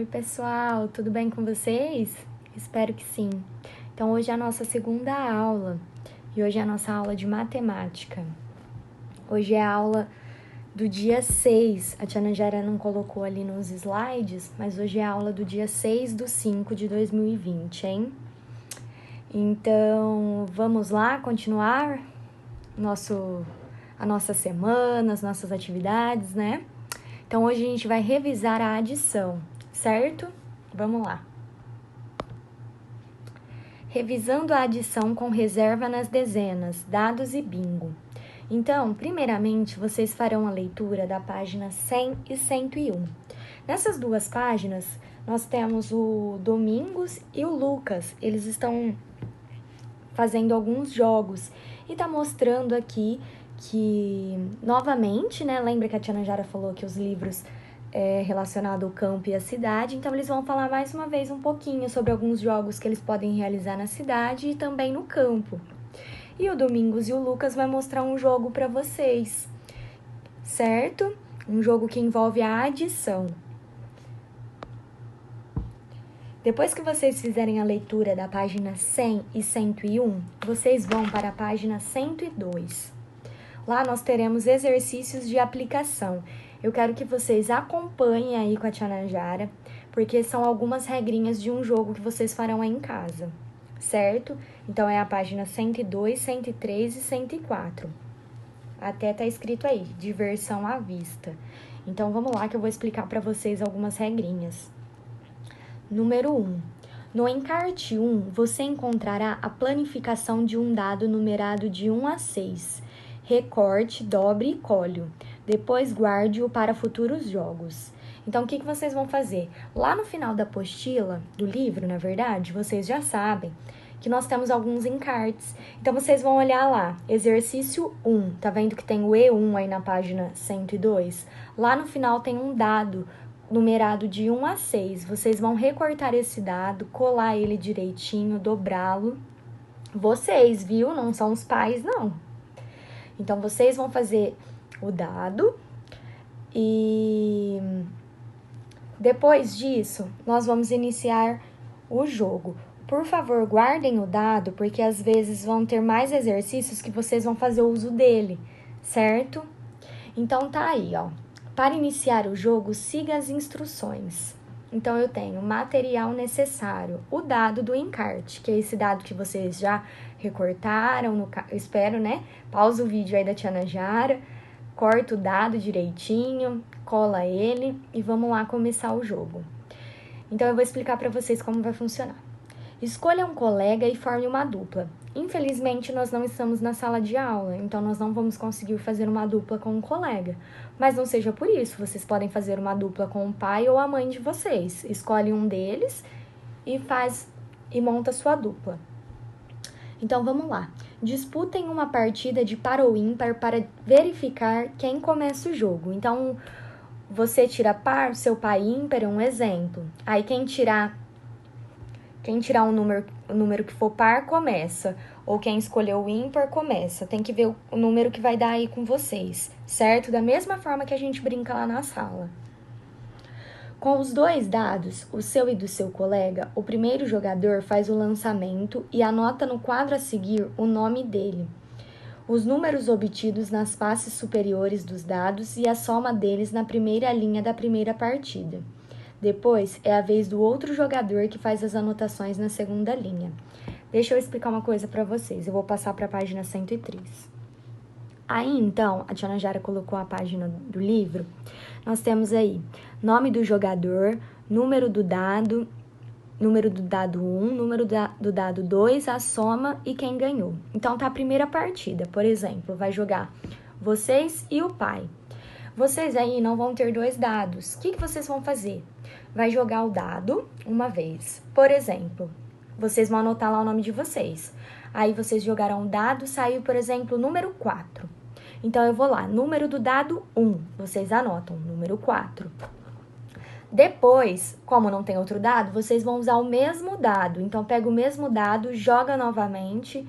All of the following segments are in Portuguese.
Oi, pessoal, tudo bem com vocês? Espero que sim. Então, hoje é a nossa segunda aula e hoje é a nossa aula de matemática. Hoje é a aula do dia 6. A tia Nanjara não colocou ali nos slides, mas hoje é a aula do dia 6/5 de 2020, hein? Então, vamos lá continuar a nossa semana, as nossas atividades, né? Então, hoje a gente vai revisar a adição, certo? Vamos lá. Revisando a adição com reserva nas dezenas, dados e bingo. Então, primeiramente, vocês farão a leitura da página 100 e 101. Nessas duas páginas, nós temos o Domingos e o Lucas. Eles estão fazendo alguns jogos e tá mostrando aqui que, novamente, né? Lembra que a tia Nanjara falou que os livros relacionado ao campo e à cidade, então eles vão falar mais uma vez um pouquinho sobre alguns jogos que eles podem realizar na cidade e também no campo. E o Domingos e o Lucas vai mostrar um jogo para vocês, certo? Um jogo que envolve a adição. Depois que vocês fizerem a leitura da página 100 e 101, vocês vão para a página 102. Lá nós teremos exercícios de aplicação. Eu quero que vocês acompanhem aí com a tia Nanjara, porque são algumas regrinhas de um jogo que vocês farão aí em casa, certo? Então, é a página 102, 103 e 104. Até tá escrito aí, diversão à vista. Então, vamos lá que eu vou explicar para vocês algumas regrinhas. Número 1. No encarte 1, você encontrará a planificação de um dado numerado de 1 a 6. Recorte, dobre e colhe. Depois guarde-o para futuros jogos. Então, o que vocês vão fazer? Lá no final da apostila, do livro, na verdade, vocês já sabem que nós temos alguns encartes. Então, vocês vão olhar lá, exercício 1. Tá vendo que tem o E1 aí na página 102? Lá no final tem um dado numerado de 1 a 6. Vocês vão recortar esse dado, colar ele direitinho, dobrá-lo. Vocês, viu? Não são os pais, não. Então, vocês vão fazer o dado e depois disso, nós vamos iniciar o jogo. Por favor, guardem o dado, porque às vezes vão ter mais exercícios que vocês vão fazer uso dele, certo? Então, tá aí, ó. Para iniciar o jogo, siga as instruções. Então, eu tenho material necessário, o dado do encarte, que é esse dado que vocês já recortaram, eu espero, né? Pausa o vídeo aí da tia Nanjara, corta o dado direitinho, cola ele e vamos lá começar o jogo. Então, eu vou explicar para vocês como vai funcionar. Escolha um colega e forme uma dupla. Infelizmente, nós não estamos na sala de aula, então nós não vamos conseguir fazer uma dupla com um colega. Mas não seja por isso, vocês podem fazer uma dupla com o pai ou a mãe de vocês. Escolhe um deles e monta sua dupla. Então, vamos lá. Disputem uma partida de par ou ímpar para verificar quem começa o jogo. Então, você tira par, seu pai ímpar é um exemplo. Aí, quem tirar o número que for par, começa. Ou quem escolheu o ímpar, começa. Tem que ver o número que vai dar aí com vocês, certo? Da mesma forma que a gente brinca lá na sala. Com os dois dados, o seu e do seu colega, o primeiro jogador faz o lançamento e anota no quadro a seguir o nome dele, os números obtidos nas faces superiores dos dados e a soma deles na primeira linha da primeira partida. Depois, é a vez do outro jogador que faz as anotações na segunda linha. Deixa eu explicar uma coisa para vocês. Eu vou passar para a página 103. Aí, então, a tia Nanjara colocou a página do livro. Nós temos aí nome do jogador, número do dado 1, número do dado 2, a soma e quem ganhou. Então, tá a primeira partida, por exemplo, vai jogar vocês e o pai. Vocês aí não vão ter dois dados. O que vocês vão fazer? Vai jogar o dado uma vez. Por exemplo, vocês vão anotar lá o nome de vocês. Aí vocês jogaram o dado, saiu, por exemplo, o número 4. Então, eu vou lá, número do dado 1. Vocês anotam, número 4. Depois, como não tem outro dado, vocês vão usar o mesmo dado. Então, pega o mesmo dado, joga novamente.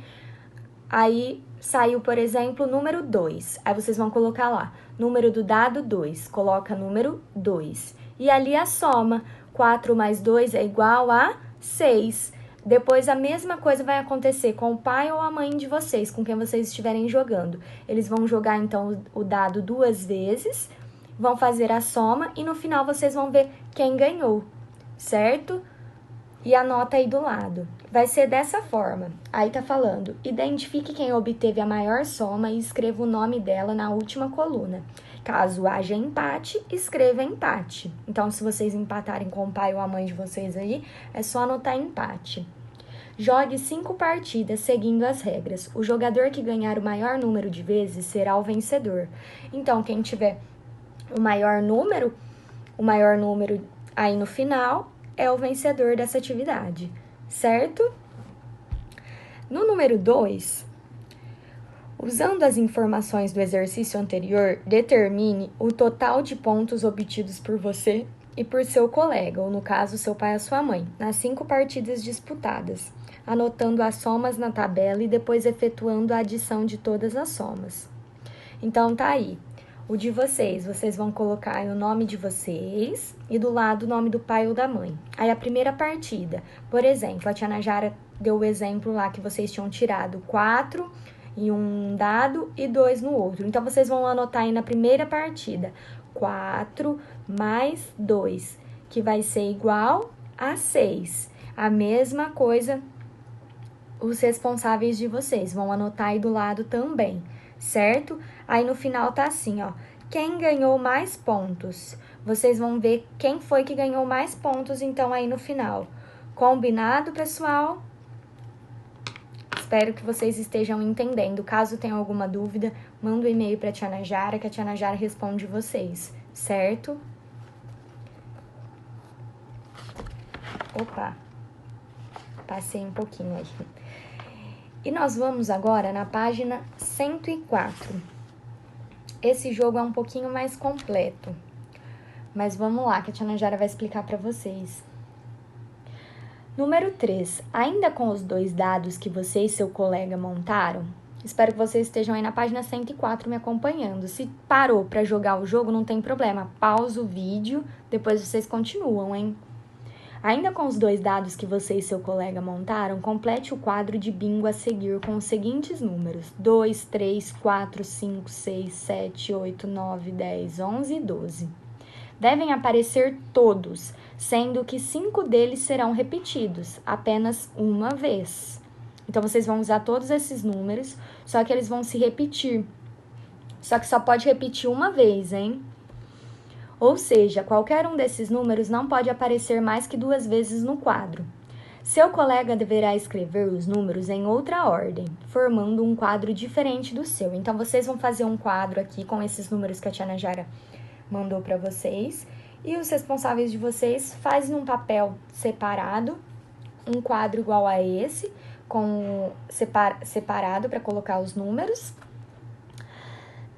Aí, saiu, por exemplo, número 2. Aí, vocês vão colocar lá, número do dado 2. Coloca número 2. E ali a soma. 4 mais 2 é igual a 6. Depois a mesma coisa vai acontecer com o pai ou a mãe de vocês, com quem vocês estiverem jogando. Eles vão jogar então o dado 2 vezes, vão fazer a soma e no final vocês vão ver quem ganhou, certo? E anota aí do lado. Vai ser dessa forma. Aí tá falando, identifique quem obteve a maior soma e escreva o nome dela na última coluna. Caso haja empate, escreva empate. Então, se vocês empatarem com o pai ou a mãe de vocês aí, é só anotar empate. Jogue 5 partidas seguindo as regras. O jogador que ganhar o maior número de vezes será o vencedor. Então, quem tiver o maior número aí no final é o vencedor dessa atividade, certo? No número 2, usando as informações do exercício anterior, determine o total de pontos obtidos por você e por seu colega, ou no caso, seu pai ou sua mãe, nas 5 partidas disputadas, anotando as somas na tabela e depois efetuando a adição de todas as somas. Então, tá aí. O de vocês vão colocar aí o nome de vocês e do lado o nome do pai ou da mãe. Aí a primeira partida, por exemplo, a tia Najara deu o exemplo lá que vocês tinham tirado 4 em um dado e 2 no outro. Então, vocês vão anotar aí na primeira partida 4 mais 2, que vai ser igual a 6. A mesma coisa, os responsáveis de vocês vão anotar aí do lado também, certo? Aí no final tá assim, ó, quem ganhou mais pontos? Vocês vão ver quem foi que ganhou mais pontos, então, aí no final. Combinado, pessoal? Espero que vocês estejam entendendo. Caso tenha alguma dúvida, manda um e-mail para a tia Najara, que a tia Najara responde vocês, certo? Opa, passei um pouquinho aí. E nós vamos agora na página 104. Esse jogo é um pouquinho mais completo, mas vamos lá, que a tia Najara vai explicar para vocês. Número 3. Ainda com os 2 dados que você e seu colega montaram, espero que vocês estejam aí na página 104 me acompanhando. Se parou para jogar o jogo, não tem problema, pausa o vídeo, depois vocês continuam, hein? Ainda com os 2 dados que você e seu colega montaram, complete o quadro de bingo a seguir com os seguintes números: 2, 3, 4, 5, 6, 7, 8, 9, 10, 11 e 12. Devem aparecer todos, sendo que 5 deles serão repetidos, apenas uma vez. Então, vocês vão usar todos esses números, só que eles vão se repetir. Só que só pode repetir uma vez, hein? Ou seja, qualquer um desses números não pode aparecer mais que 2 vezes no quadro. Seu colega deverá escrever os números em outra ordem, formando um quadro diferente do seu. Então, vocês vão fazer um quadro aqui com esses números que a tia Najara mandou para vocês. E os responsáveis de vocês fazem um papel separado, um quadro igual a esse, separado para colocar os números.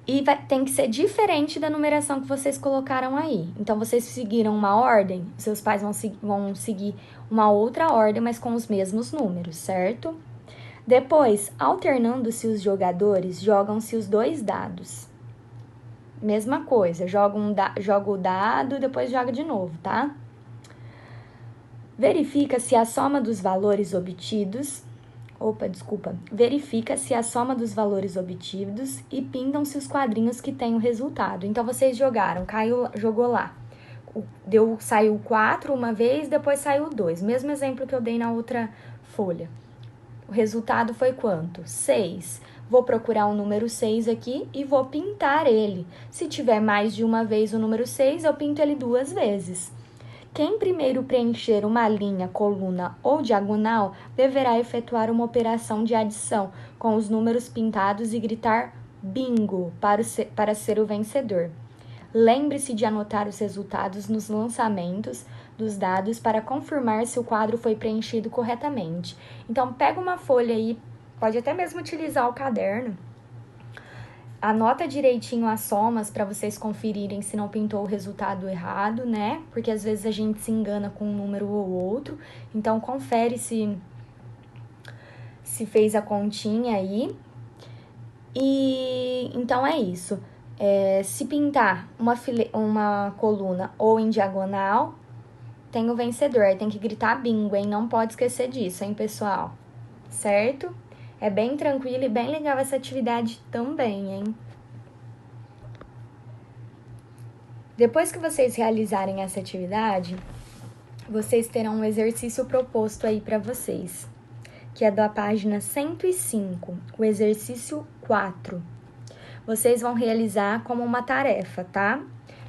E tem que ser diferente da numeração que vocês colocaram aí. Então, vocês seguiram uma ordem, seus pais vão seguir uma outra ordem, mas com os mesmos números, certo? Depois, alternando-se os jogadores, jogam-se os 2 dados. Mesma coisa, joga o dado e depois joga de novo, tá? Verifica-se a soma dos valores obtidos. Verifica-se a soma dos valores obtidos e pintam-se os quadrinhos que têm o resultado. Então, vocês jogaram, jogou lá. Saiu 4 uma vez, depois saiu 2. Mesmo exemplo que eu dei na outra folha. O resultado foi quanto? 6. Vou procurar o número 6 aqui e vou pintar ele. Se tiver mais de uma vez o número 6, eu pinto ele 2 vezes. Quem primeiro preencher uma linha, coluna ou diagonal deverá efetuar uma operação de adição com os números pintados e gritar bingo para ser o vencedor. Lembre-se de anotar os resultados nos lançamentos dos dados para confirmar se o quadro foi preenchido corretamente. Então, pega uma folha aí, pode até mesmo utilizar o caderno. Anota direitinho as somas para vocês conferirem se não pintou o resultado errado, né? Porque às vezes a gente se engana com um número ou outro. Então, confere se fez a continha aí. E então é isso. Se pintar uma coluna ou em diagonal, tem o vencedor. Aí tem que gritar bingo, hein? Não pode esquecer disso, hein, pessoal? Certo? É bem tranquilo e bem legal essa atividade também, hein? Depois que vocês realizarem essa atividade, vocês terão um exercício proposto aí para vocês, que é da página 105, o exercício 4. Vocês vão realizar como uma tarefa, tá?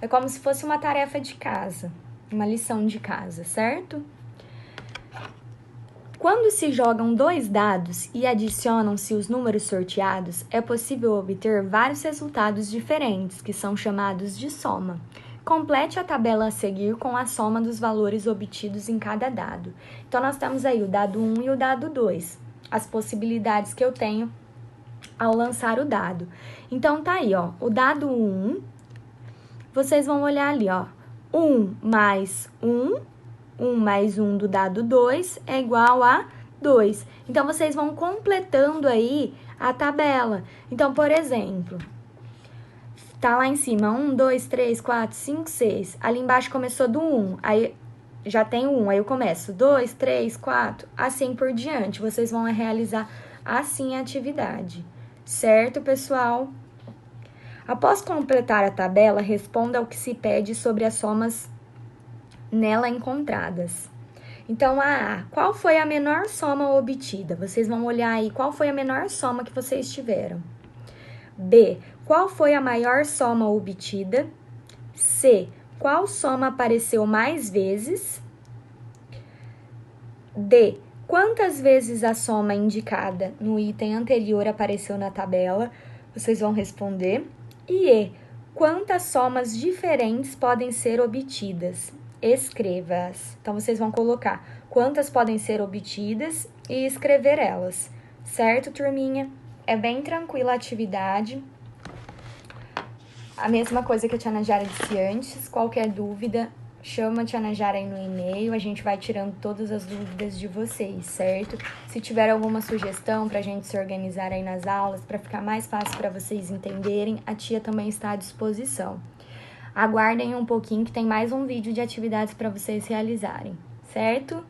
É como se fosse uma tarefa de casa, uma lição de casa, certo? Quando se jogam 2 dados e adicionam-se os números sorteados, é possível obter vários resultados diferentes, que são chamados de soma. Complete a tabela a seguir com a soma dos valores obtidos em cada dado. Então, nós temos aí o dado 1 e o dado 2, as possibilidades que eu tenho ao lançar o dado. Então, tá aí, ó, o dado 1, vocês vão olhar ali, ó, 1 mais 1, 1 mais 1 do dado 2 é igual a 2. Então, vocês vão completando aí a tabela. Então, por exemplo, tá lá em cima, 1, 2, 3, 4, 5, 6. Ali embaixo começou do 1, aí já tem o 1, aí eu começo 2, 3, 4, assim por diante. Vocês vão realizar assim a atividade, certo, pessoal? Após completar a tabela, responda ao que se pede sobre as somas nela encontradas. Então, qual foi a menor soma obtida? Vocês vão olhar aí qual foi a menor soma que vocês tiveram. B, qual foi a maior soma obtida? C, qual soma apareceu mais vezes? D, quantas vezes a soma indicada no item anterior apareceu na tabela? Vocês vão responder. E E, quantas somas diferentes podem ser obtidas? Escreva-as. Então, vocês vão colocar quantas podem ser obtidas e escrever elas. Certo, turminha? É bem tranquila a atividade. A mesma coisa que a Tia Najara disse antes. Qualquer dúvida, chama a Tia Najara aí no e-mail. A gente vai tirando todas as dúvidas de vocês, certo? Se tiver alguma sugestão pra gente se organizar aí nas aulas, pra ficar mais fácil pra vocês entenderem, a tia também está à disposição. Aguardem um pouquinho que tem mais um vídeo de atividades pra vocês realizarem, certo?